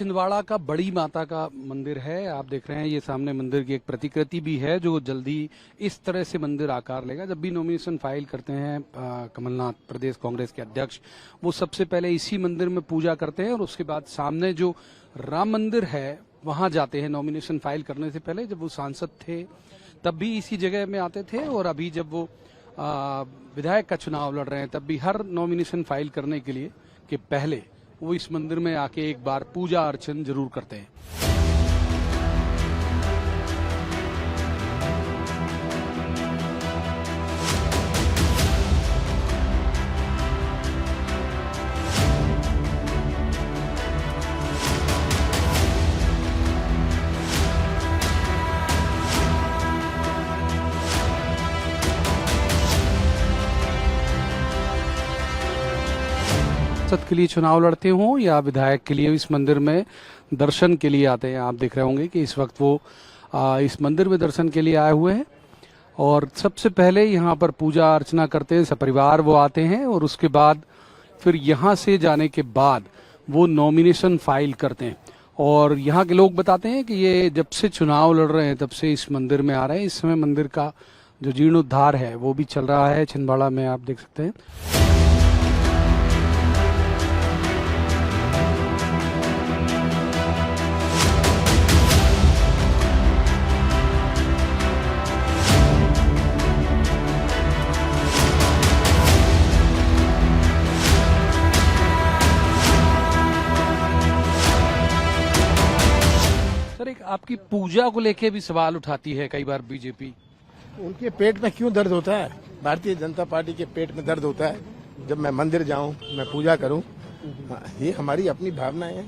छिंदवाड़ा का बड़ी माता का मंदिर है। आप देख रहे हैं ये सामने मंदिर की एक प्रतिकृति भी है जो जल्दी इस तरह से मंदिर आकार लेगा। जब भी नॉमिनेशन फाइल करते हैं कमलनाथ प्रदेश कांग्रेस के अध्यक्ष, वो सबसे पहले इसी मंदिर में पूजा करते हैं और उसके बाद सामने जो राम मंदिर है वहां जाते हैं। नॉमिनेशन फाइल करने से पहले जब वो सांसद थे तब भी इसी जगह में आते थे और अभी जब वो विधायक का चुनाव लड़ रहे हैं तब भी हर नॉमिनेशन फाइल करने के लिए के पहले वो इस मंदिर में आके एक बार पूजा अर्चन जरूर करते हैं। सांसद के लिए चुनाव लड़ते हों या विधायक के लिए इस मंदिर में दर्शन के लिए आते हैं। आप देख रहे होंगे कि इस वक्त वो इस मंदिर में दर्शन के लिए आए हुए हैं और सबसे पहले यहाँ पर पूजा अर्चना करते हैं, सपरिवार वो आते हैं और उसके बाद फिर यहाँ से जाने के बाद वो नॉमिनेशन फाइल करते हैं। और यहाँ के लोग बताते हैं कि ये जब से चुनाव लड़ रहे हैं तब से इस मंदिर में आ रहे हैं। इस समय मंदिर का जो जीर्णोद्धार है वो भी चल रहा है छिंदवाड़ा में, आप देख सकते हैं। एक आपकी पूजा को लेके भी सवाल उठाती है कई बार बीजेपी। उनके पेट में क्यों दर्द होता है? भारतीय जनता पार्टी के पेट में दर्द होता है जब मैं मंदिर जाऊं, मैं पूजा करूं। ये हमारी अपनी भावना है।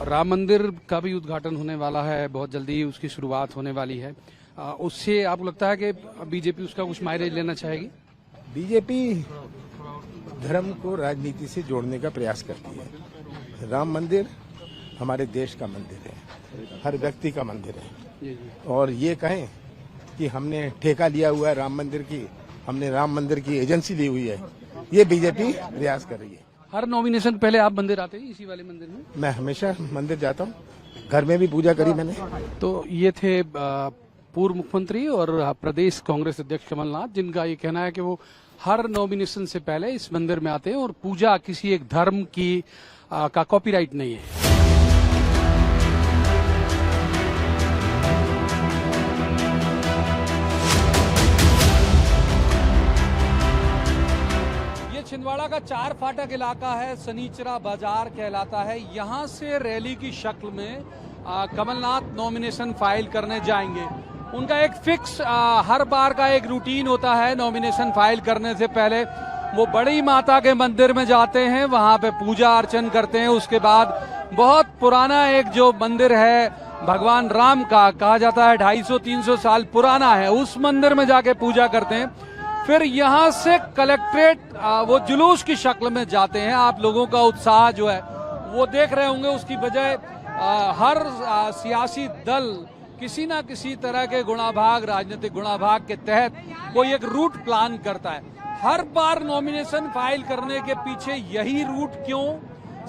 राम मंदिर का भी उद्घाटन होने वाला है, बहुत जल्दी उसकी शुरुआत होने वाली है। उससे आपको लगता है कि बीजेपी उसका कुछ माइलेज लेना चाहेगी? बीजेपी धर्म को राजनीति से जोड़ने का प्रयास करती है। राम मंदिर हमारे देश का मंदिर है, हर व्यक्ति का मंदिर है। और ये कहें कि हमने ठेका लिया हुआ है राम मंदिर की, हमने राम मंदिर की एजेंसी ली हुई है, ये बीजेपी प्रयास कर रही है। हर नॉमिनेशन पहले आप मंदिर आते हैं इसी वाले मंदिर में? मैं हमेशा मंदिर जाता हूँ, घर में भी पूजा करी मैंने। तो ये थे पूर्व मुख्यमंत्री और प्रदेश कांग्रेस अध्यक्ष कमलनाथ, जिनका ये कहना है कि वो हर नॉमिनेशन से पहले इस मंदिर में आते हैं और पूजा किसी एक धर्म की का कॉपीराइट नहीं है। छिंदवाड़ा का 4 फाटक इलाका है, सनीचरा बाजार कहलाता है। यहां से रैली की शक्ल में कमलनाथ नॉमिनेशन फाइल करने जाएंगे। उनका एक फिक्स हर बार का एक रूटीन होता है। नॉमिनेशन फाइल करने से पहले वो बड़ी माता के मंदिर में जाते हैं, वहां पे पूजा अर्चन करते हैं। उसके बाद बहुत पुराना एक जो मंदिर है भगवान राम का, कहा जाता है 250-300 साल पुराना है, उस मंदिर में जाके पूजा करते हैं। फिर यहाँ से कलेक्ट्रेट वो जुलूस की शक्ल में जाते हैं। आप लोगों का उत्साह जो है वो देख रहे होंगे। उसकी बजाय हर सियासी दल किसी ना किसी तरह के गुणाभाग, राजनीतिक गुणाभाग के तहत कोई एक रूट प्लान करता है। हर बार नॉमिनेशन फाइल करने के पीछे यही रूट क्यों?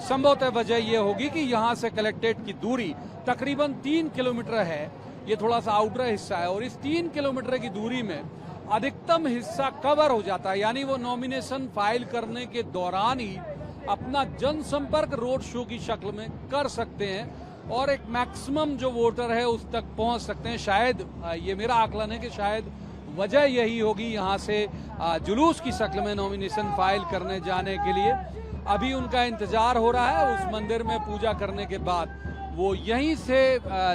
संभवतः वजह यह होगी कि यहाँ से कलेक्ट्रेट की दूरी तकरीबन 3 किलोमीटर है। ये थोड़ा सा आउटर हिस्सा है और इस 3 किलोमीटर की दूरी में अधिकतम हिस्सा कवर हो जाता है, यानी वो नॉमिनेशन फाइल करने के दौरान ही अपना जनसंपर्क रोड शो की शक्ल में कर सकते हैं और एक मैक्सिमम जो वोटर है उस तक पहुंच सकते हैं। शायद ये मेरा आकलन है कि शायद वजह यही होगी यहाँ से जुलूस की शक्ल में नॉमिनेशन फाइल करने जाने के लिए। अभी उनका इंतजार हो रहा है। उस मंदिर में पूजा करने के बाद वो यहीं से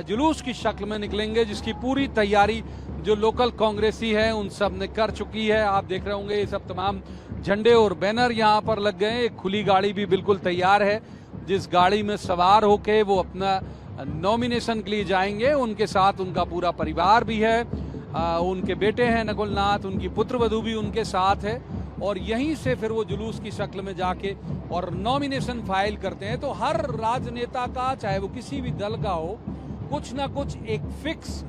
जुलूस की शक्ल में निकलेंगे, जिसकी पूरी तैयारी जो लोकल कांग्रेसी है उन सब ने कर चुकी है। आप देख रहे होंगे ये सब तमाम झंडे और बैनर यहाँ पर लग गए हैं। एक खुली गाड़ी भी बिल्कुल तैयार है, जिस गाड़ी में सवार होके वो अपना नॉमिनेशन के लिए जाएंगे। उनके साथ उनका पूरा परिवार भी है, उनके बेटे हैं नकुलनाथ, उनकी पुत्रवधू भी उनके साथ है और यहीं से फिर वो जुलूस की शक्ल में जाके और नॉमिनेशन फाइल करते हैं। तो हर राजनेता का, चाहे वो किसी भी दल का हो, कुछ ना कुछ एक फिक्स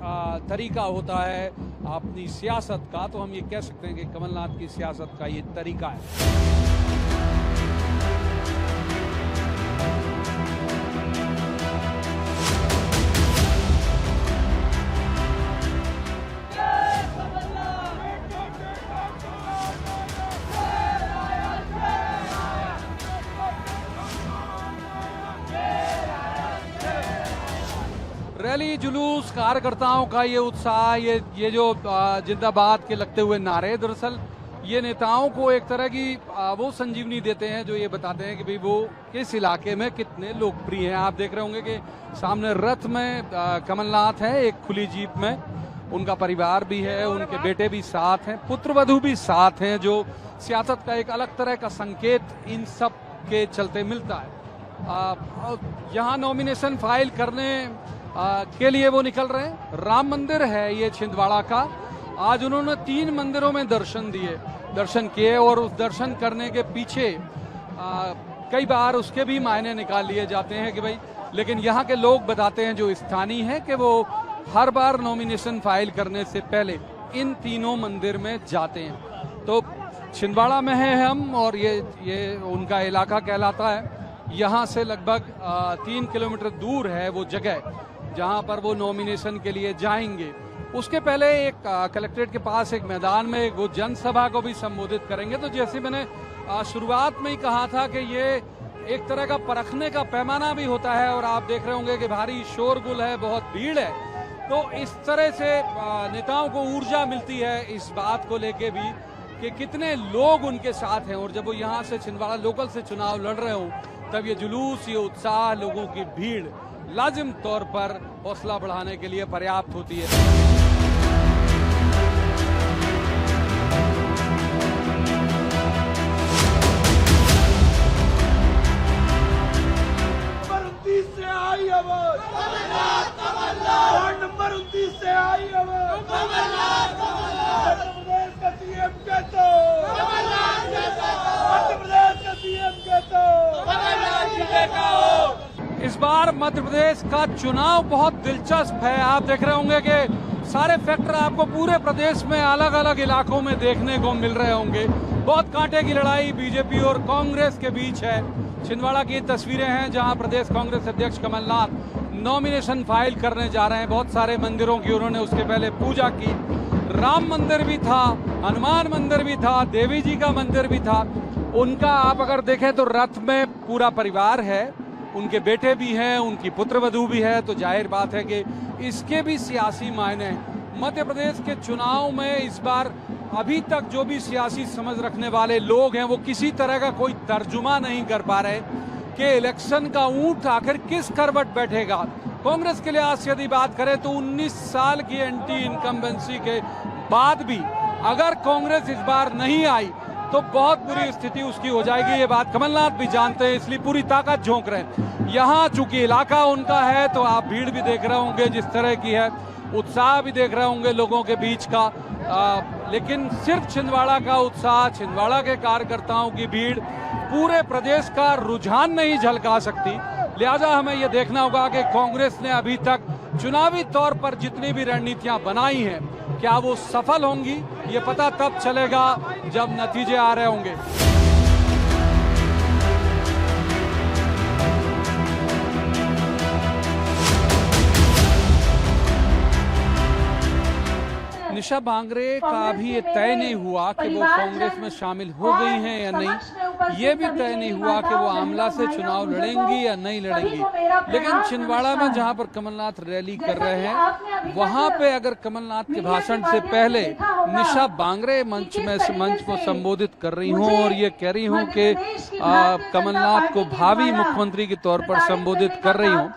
तरीका होता है अपनी सियासत का। तो हम ये कह सकते हैं कि कमलनाथ की सियासत का ये तरीका है। रैली जुलूस कार्यकर्ताओं का ये उत्साह, ये जो जिंदाबाद के लगते हुए नारे, दरअसल ये नेताओं को एक तरह की वो संजीवनी देते हैं जो ये बताते हैं कि भाई वो किस इलाके में कितने लोकप्रिय हैं। आप देख रहे होंगे कि सामने रथ में कमलनाथ है, एक खुली जीप में, उनका परिवार भी है, उनके बेटे भी साथ हैं, पुत्रवधू भी साथ हैं, जो सियासत का एक अलग तरह का संकेत इन सब के चलते मिलता है। यहाँ नॉमिनेशन फाइल करने के लिए वो निकल रहे हैं। राम मंदिर है ये छिंदवाड़ा का। आज उन्होंने 3 मंदिरों में दर्शन किए और उस दर्शन करने के पीछे कई बार उसके भी मायने निकाल लिए जाते हैं कि भाई, लेकिन यहाँ के लोग बताते हैं जो स्थानीय हैं कि वो हर बार नॉमिनेशन फाइल करने से पहले इन तीनों मंदिर में जाते हैं। तो छिंदवाड़ा में है हम और ये उनका इलाका कहलाता है। यहाँ से लगभग 3 किलोमीटर दूर है वो जगह जहाँ पर वो नॉमिनेशन के लिए जाएंगे। उसके पहले एक कलेक्ट्रेट के पास एक मैदान में वो जनसभा को भी संबोधित करेंगे। तो जैसे मैंने शुरुआत में ही कहा था कि ये एक तरह का परखने का पैमाना भी होता है और आप देख रहे होंगे कि भारी शोरगुल है, बहुत भीड़ है। तो इस तरह से नेताओं को ऊर्जा मिलती है इस बात को लेके भी कि कितने लोग उनके साथ हैं। और जब वो यहाँ से छिंदवाड़ा लोकल से चुनाव लड़ रहे हों तब ये जुलूस, ये उत्साह, लोगों की भीड़ लाजिम तौर पर हौसला बढ़ाने के लिए पर्याप्त होती है। नंबर 29 से आई आवाज मध्य प्रदेश का सीएम कहता मध्य प्रदेश का सीएम कहता इस बार मध्य प्रदेश का चुनाव बहुत दिलचस्प है। आप देख रहे होंगे कि सारे फैक्टर आपको पूरे प्रदेश में अलग अलग इलाकों में देखने को मिल रहे होंगे। बहुत कांटे की लड़ाई बीजेपी और कांग्रेस के बीच है। छिंदवाड़ा की तस्वीरें हैं जहां प्रदेश कांग्रेस अध्यक्ष कमलनाथ नॉमिनेशन फाइल करने जा रहे हैं। बहुत सारे मंदिरों की उन्होंने उसके पहले पूजा की। राम मंदिर भी था, हनुमान मंदिर भी था, देवी जी का मंदिर भी था। उनका आप अगर देखें तो रथ में पूरा परिवार है, उनके बेटे भी हैं, उनकी पुत्रवधू भी है। तो जाहिर बात है कि इसके भी सियासी मायने हैं। मध्य प्रदेश के चुनाव में इस बार अभी तक जो भी सियासी समझ रखने वाले लोग हैं वो किसी तरह का कोई तर्जुमा नहीं कर पा रहे कि इलेक्शन का ऊंट आखिर किस करवट बैठेगा। कांग्रेस के लिहाज से यदि बात करें तो 19 साल की एंटी इनकम्बेंसी के बाद भी अगर कांग्रेस इस बार नहीं आई तो बहुत बुरी स्थिति उसकी हो जाएगी। ये बात कमलनाथ भी जानते हैं, इसलिए पूरी ताकत झोंक रहे हैं। यहाँ चूंकि इलाका उनका है तो आप भीड़ भी देख रहे होंगे जिस तरह की है, उत्साह भी देख रहे होंगे लोगों के बीच का। लेकिन सिर्फ छिंदवाड़ा का उत्साह, छिंदवाड़ा के कार्यकर्ताओं की भीड़ पूरे प्रदेश का रुझान नहीं झलका सकती। लिहाजा हमें यह देखना होगा कि कांग्रेस ने अभी तक चुनावी तौर पर जितनी भी रणनीतियां बनाई हैं क्या वो सफल होंगी, ये पता तब चलेगा जब नतीजे आ रहे होंगे। निशा बांगरे का भी ये तय नहीं हुआ कि वो कांग्रेस में शामिल हो गई हैं या नहीं। ये भी तय नहीं हुआ कि वो आमला से चुनाव लड़ेंगी या नहीं लड़ेंगी। लेकिन छिंदवाड़ा में जहां पर कमलनाथ रैली कर रहे हैं वहां पे अगर कमलनाथ के भाषण से पहले निशा बांगरे मंच को संबोधित कर रही हूं और ये कह रही हूं कि कमलनाथ को भावी मुख्यमंत्री के तौर पर संबोधित कर रही हूं,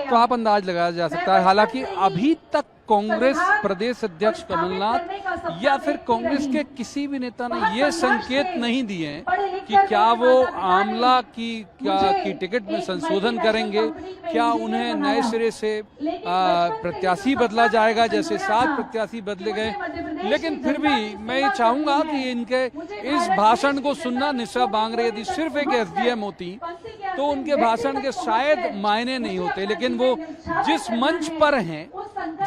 तो आप अंदाज लगाया जा सकता है। हालांकि अभी तक कांग्रेस प्रदेश अध्यक्ष कमलनाथ या फिर कांग्रेस के किसी भी नेता ने ये संकेत नहीं दिए कि क्या वो आमला की टिकट में संशोधन करेंगे, क्या उन्हें नए सिरे से प्रत्याशी बदला जाएगा जैसे 7 प्रत्याशी बदले गए। लेकिन फिर भी मैं ये चाहूंगा कि इनके इस भाषण को सुनना, निशा बांगरे यदि सिर्फ एक एसडीएम होती तो उनके भाषण के शायद मायने नहीं होते। लेकिन वो जिस मंच पर हैं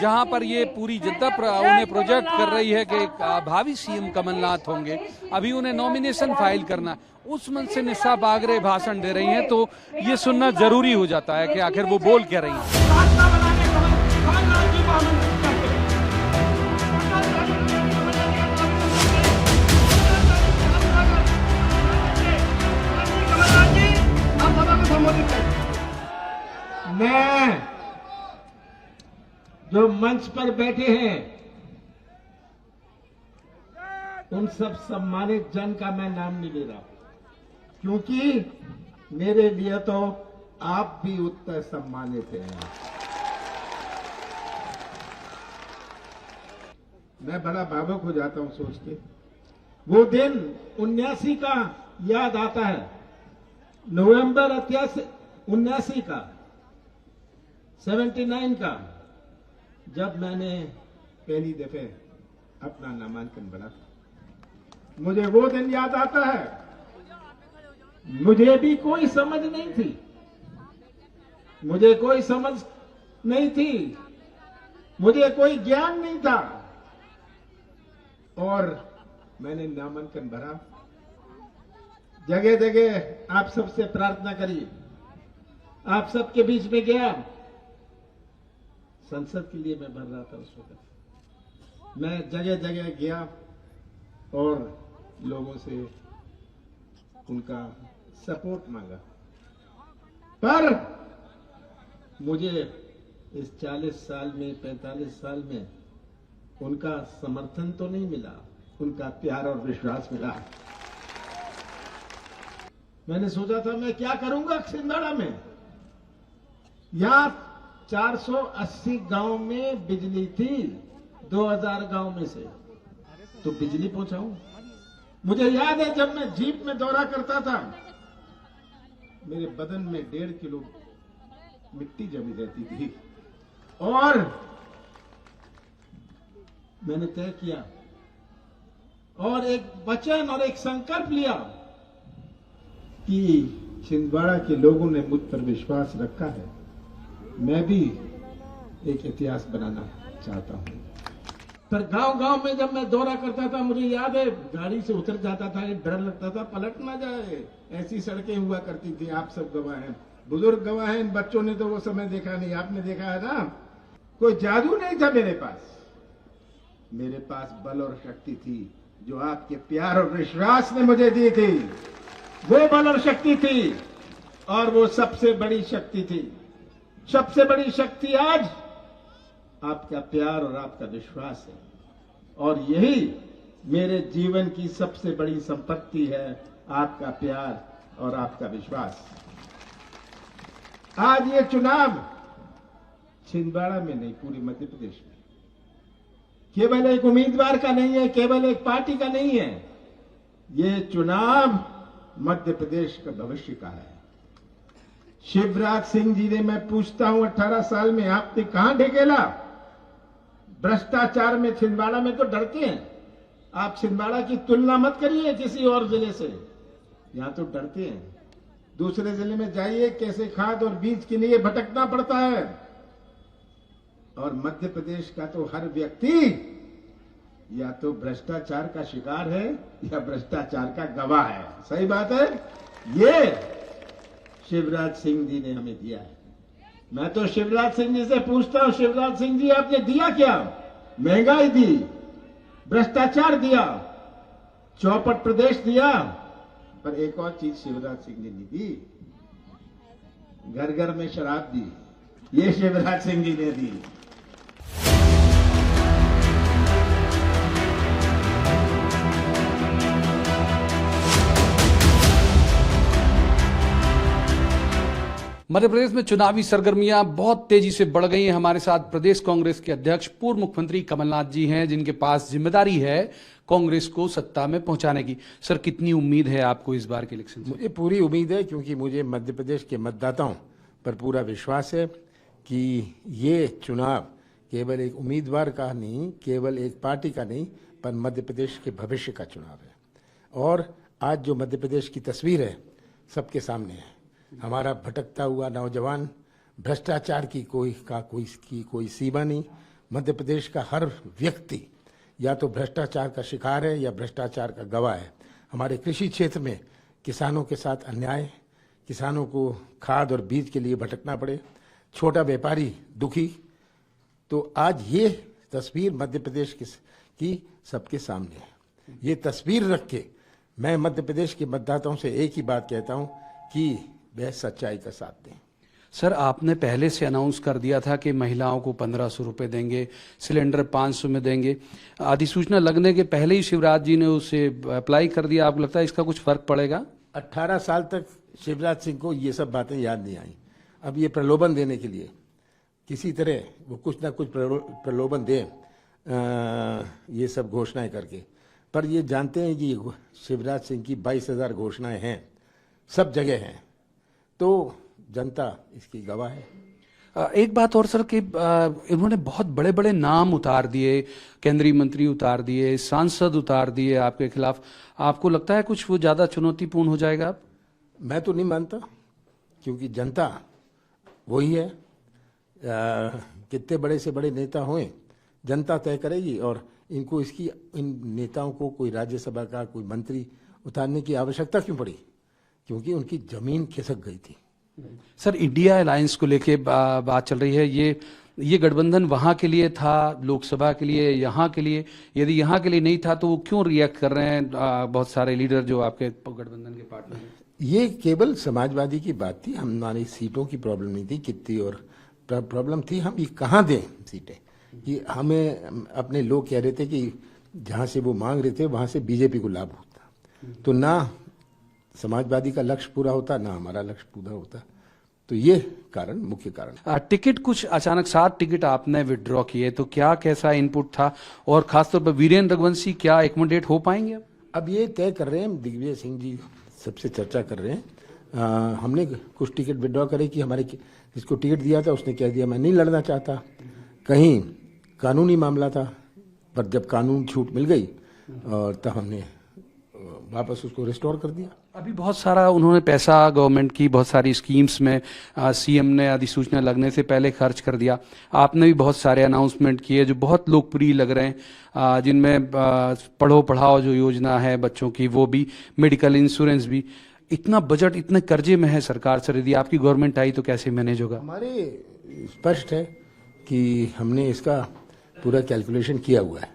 जहां पर ये पूरी जनता उन्हें प्रोजेक्ट कर रही है कि भावी सीएम कमलनाथ होंगे, अभी उन्हें नॉमिनेशन फाइल करना, उस मंच से निशा बांगरे भाषण दे रही हैं तो ये सुनना जरूरी हो जाता है कि आखिर वो बोल क्या रही हैं। मैं जो मंच पर बैठे हैं, उन सब सम्मानित जन का मैं नाम नहीं ले रहा, क्योंकि मेरे लिए तो आप भी उतने सम्मानित हैं। मैं बड़ा भावुक हो जाता हूं सोच के। वो दिन 79 का याद आता है, नवंबर 79 का, 79 का, जब मैंने पहली दफे अपना नामांकन भरा। मुझे वो दिन याद आता है। मुझे भी कोई समझ नहीं थी, मुझे कोई समझ नहीं थी, मुझे कोई ज्ञान नहीं था, और मैंने नामांकन भरा। जगह जगह आप सबसे प्रार्थना करी, आप सबके बीच में गया। संसद के लिए मैं भर रहा था उस वक्त। मैं जगह जगह गया और लोगों से उनका सपोर्ट मांगा, पर मुझे इस 40 साल में, 45 साल में उनका समर्थन तो नहीं मिला, उनका प्यार और विश्वास मिला। मैंने सोचा था मैं क्या करूंगा छिंदवाड़ा में। यहां 480 गांव में बिजली थी, 2000 गांव में से तो बिजली पहुंचाऊं। मुझे याद है जब मैं जीप में दौरा करता था, मेरे बदन में 1.5 किलो मिट्टी जमी रहती थी, और मैंने तय किया और एक वचन और एक संकल्प लिया कि छिंदवाड़ा के लोगों ने मुझ पर विश्वास रखा है, मैं भी एक इतिहास बनाना चाहता हूं। पर गांव गांव में जब मैं दौरा करता था, मुझे याद है गाड़ी से उतर जाता था, डर लगता था पलट ना जाए, ऐसी सड़कें हुआ करती थी। आप सब गवाह हैं, बुजुर्ग गवाह हैं, इन बच्चों ने तो वो समय देखा नहीं, आपने देखा है ना। कोई जादू नहीं था मेरे पास बल और शक्ति थी जो आपके प्यार और विश्वास ने मुझे दी थी। वो बल और शक्ति थी, और वो सबसे बड़ी शक्ति थी। सबसे बड़ी शक्ति आज आपका प्यार और आपका विश्वास है, और यही मेरे जीवन की सबसे बड़ी संपत्ति है, आपका प्यार और आपका विश्वास। आज ये चुनाव छिंदवाड़ा में नहीं, पूरे मध्य प्रदेश में केवल एक उम्मीदवार का नहीं है, केवल एक पार्टी का नहीं है। ये चुनाव मध्य प्रदेश का भविष्य का है। शिवराज सिंह जी ने, मैं पूछता हूं 18 साल में आपने कहां ढकेला? भ्रष्टाचार में छिंदवाड़ा में तो डरते हैं। आप छिंदवाड़ा की तुलना मत करिए किसी और जिले से, यहां तो डरते हैं। दूसरे जिले में जाइए, कैसे खाद और बीज के लिए भटकना पड़ता है। और मध्य प्रदेश का तो हर व्यक्ति या तो भ्रष्टाचार का शिकार है या भ्रष्टाचार का गवाह है। सही बात है, ये शिवराज सिंह जी ने हमें दिया है। मैं तो शिवराज सिंह जी से पूछता हूं, शिवराज सिंह जी आपने दिया क्या? महंगाई दी, भ्रष्टाचार दिया, चौपट प्रदेश दिया, पर एक और चीज शिवराज सिंह ने नहीं दी, घर घर में शराब दी। ये शिवराज सिंह जी ने दी। मध्य प्रदेश में चुनावी सरगर्मियां बहुत तेजी से बढ़ गई हैं। हमारे साथ प्रदेश कांग्रेस के अध्यक्ष पूर्व मुख्यमंत्री कमलनाथ जी हैं, जिनके पास जिम्मेदारी है कांग्रेस को सत्ता में पहुंचाने की। सर, कितनी उम्मीद है आपको इस बार के इलेक्शन से? मुझे पूरी उम्मीद है, क्योंकि मुझे मध्य प्रदेश के मतदाताओं पर पूरा विश्वास है कि ये चुनाव केवल एक उम्मीदवार का नहीं, केवल एक पार्टी का नहीं, पर मध्य प्रदेश के भविष्य का चुनाव है। और आज जो मध्य प्रदेश की तस्वीर है सबके सामने है। हमारा भटकता हुआ नौजवान, भ्रष्टाचार की कोई सीमा नहीं। मध्य प्रदेश का हर व्यक्ति या तो भ्रष्टाचार का शिकार है या भ्रष्टाचार का गवाह है। हमारे कृषि क्षेत्र में किसानों के साथ अन्याय, किसानों को खाद और बीज के लिए भटकना पड़े, छोटा व्यापारी दुखी। तो आज ये तस्वीर मध्य प्रदेश की सबके सामने है। ये तस्वीर रख के मैं मध्य प्रदेश के मतदाताओं से एक ही बात कहता हूं कि वह सच्चाई का साथ दें। सर, आपने पहले से अनाउंस कर दिया था कि महिलाओं को 1500 रुपये देंगे, सिलेंडर 500 में देंगे। अधिसूचना लगने के पहले ही शिवराज जी ने उसे अप्लाई कर दिया। आपको लगता है इसका कुछ फर्क पड़ेगा? 18 साल तक शिवराज सिंह को ये सब बातें याद नहीं आई। अब ये प्रलोभन देने के लिए किसी तरह वो कुछ ना कुछ प्रलोभन दे, ये सब घोषणाएं करके। पर ये जानते हैं कि शिवराज सिंह की 22,000 घोषणाएं हैं, सब जगह हैं, तो जनता इसकी गवाह है। एक बात और सर कि इन्होंने बहुत बड़े बड़े नाम उतार दिए, केंद्रीय मंत्री उतार दिए, सांसद उतार दिए आपके खिलाफ। आपको लगता है कुछ वो ज्यादा चुनौतीपूर्ण हो जाएगा? आप? मैं तो नहीं मानता, क्योंकि जनता वही है। कितने बड़े से बड़े नेता हों, जनता तय करेगी। और इनको इन नेताओं को कोई राज्यसभा का कोई मंत्री उतारने की आवश्यकता क्यों पड़ी? क्योंकि उनकी जमीन खिसक गई थी। सर, इंडिया अलायंस को लेके बात चल रही है। ये गठबंधन वहां के लिए था, लोकसभा के लिए, यहाँ के लिए? यदि यहाँ के लिए नहीं था तो वो क्यों रिएक्ट कर रहे हैं बहुत सारे लीडर जो आपके गठबंधन के पार्टनर हैं? ये केवल समाजवादी की बात थी। हमारी सीटों की प्रॉब्लम नहीं थी कितनी, और प्रॉब्लम थी हम ये कहाँ दें सीटें। कि हमें अपने लोग कह रहे थे कि जहाँ से वो मांग रहे थे वहाँ से बीजेपी को लाभ होता, तो ना समाजवादी का लक्ष्य पूरा होता, ना हमारा लक्ष्य पूरा होता। तो ये मुख्य कारण। टिकट कुछ अचानक 7 टिकट आपने विड्रॉ किए, तो क्या कैसा इनपुट था? और खासतौर पर वीरेंद्र रघुवंशी क्या एकोमोडेट हो पाएंगे? अब ये तय कर रहे हैं, दिग्विजय सिंह जी सबसे चर्चा कर रहे हैं। हमने कुछ टिकट विड्रॉ करे कि हमारे जिसको टिकट दिया था उसने कह दिया मैं नहीं लड़ना चाहता। कहीं कानूनी मामला था, पर जब कानून छूट मिल गई और तब हमने वापस उसको रिस्टोर कर दिया। अभी बहुत सारा उन्होंने पैसा गवर्नमेंट की बहुत सारी स्कीम्स में सीएम ने अधिसूचना लगने से पहले खर्च कर दिया। आपने भी बहुत सारे अनाउंसमेंट किए जो बहुत लोकप्रिय लग रहे हैं, जिनमें पढ़ो पढ़ाओ जो योजना है बच्चों की, वो भी, मेडिकल इंश्योरेंस भी। इतना बजट इतने कर्जे में है सरकार। सर, यदि आपकी गवर्नमेंट आई तो कैसे मैनेज होगा? हमारे स्पष्ट है कि हमने इसका पूरा कैलकुलेशन किया हुआ है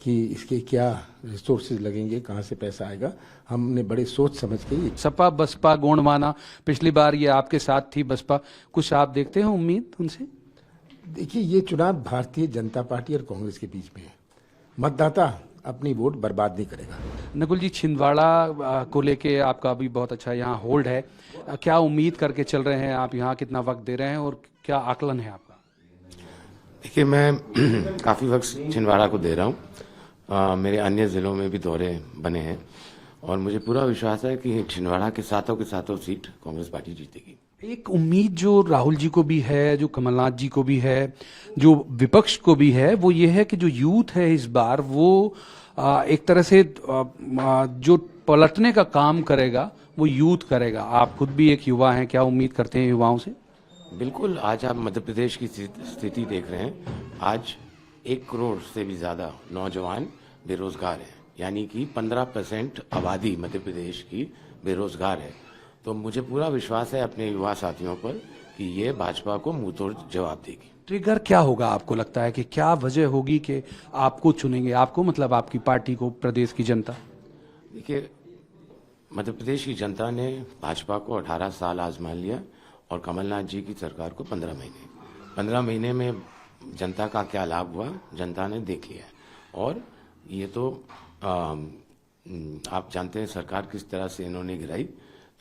कि इसके क्या रिसोर्सेज लगेंगे, कहाँ से पैसा आएगा। हमने बड़े सोच समझ के। सपा बसपा गोंडवाना, पिछली बार ये आपके साथ थी बसपा, कुछ आप देखते हैं उम्मीद उनसे? देखिए, ये चुनाव भारतीय जनता पार्टी और कांग्रेस के बीच में है। मतदाता अपनी वोट बर्बाद नहीं करेगा। नकुल जी, छिंदवाड़ा को लेके आपका अभी बहुत अच्छा यहाँ होल्ड है। क्या उम्मीद करके चल रहे हैं आप? यहाँ कितना वक्त दे रहे हैं और क्या आकलन है आपका? देखिए, मैं काफ़ी वक्त छिंदवाड़ा को दे रहा हूँ। मेरे अन्य ज़िलों में भी दौरे बने हैं और मुझे पूरा विश्वास है कि छिंदवाड़ा के सातों सीट कांग्रेस पार्टी जीतेगी। एक उम्मीद जो राहुल जी को भी है, जो कमलनाथ जी को भी है, जो विपक्ष को भी है, वो ये है कि जो यूथ है इस बार वो एक तरह से जो पलटने का काम करेगा वो यूथ करेगा। आप खुद भी एक युवा हैं, क्या उम्मीद करते हैं युवाओं से? बिल्कुल, आज आप मध्य प्रदेश की स्थिति देख रहे हैं। आज 1 करोड़ से भी ज़्यादा नौजवान बेरोजगार हैं, यानी कि 15% आबादी मध्य प्रदेश की बेरोजगार है। तो मुझे पूरा विश्वास है अपने युवा साथियों पर कि ये भाजपा को मुंहतोड़ जवाब देगी। ट्रिगर क्या होगा आपको लगता है कि क्या वजह होगी कि आपको चुनेंगे? आपको मतलब आपकी पार्टी को, प्रदेश की जनता? देखिए, मध्य प्रदेश की जनता ने भाजपा को 18 साल आजमा लिया और कमलनाथ जी की सरकार को 15 महीने में जनता का क्या लाभ हुआ जनता ने देख लिया। और ये तो आप जानते हैं सरकार किस तरह से इन्होंने गिराई।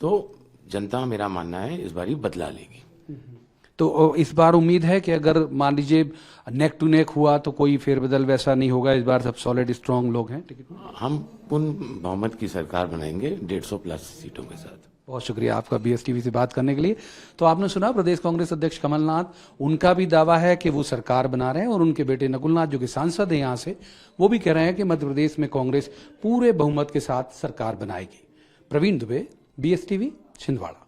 तो जनता, मेरा मानना है, इस बार ही बदला लेगी। तो इस बार उम्मीद है कि अगर मान लीजिए नेक टू नेक हुआ तो कोई फेरबदल वैसा नहीं होगा? इस बार सब सॉलिड स्ट्रांग लोग हैं टिकट में? हम पूर्ण बहुमत की सरकार बनाएंगे 150+ सीटों के साथ। बहुत शुक्रिया आपका BSTV से बात करने के लिए। तो आपने सुना प्रदेश कांग्रेस अध्यक्ष कमलनाथ, उनका भी दावा है कि वो सरकार बना रहे हैं और उनके बेटे नकुलनाथ जो कि सांसद हैं यहाँ से, वो भी कह रहे हैं कि मध्य प्रदेश में कांग्रेस पूरे बहुमत के साथ सरकार बनाएगी। प्रवीण दुबे, BSTV, छिंदवाड़ा।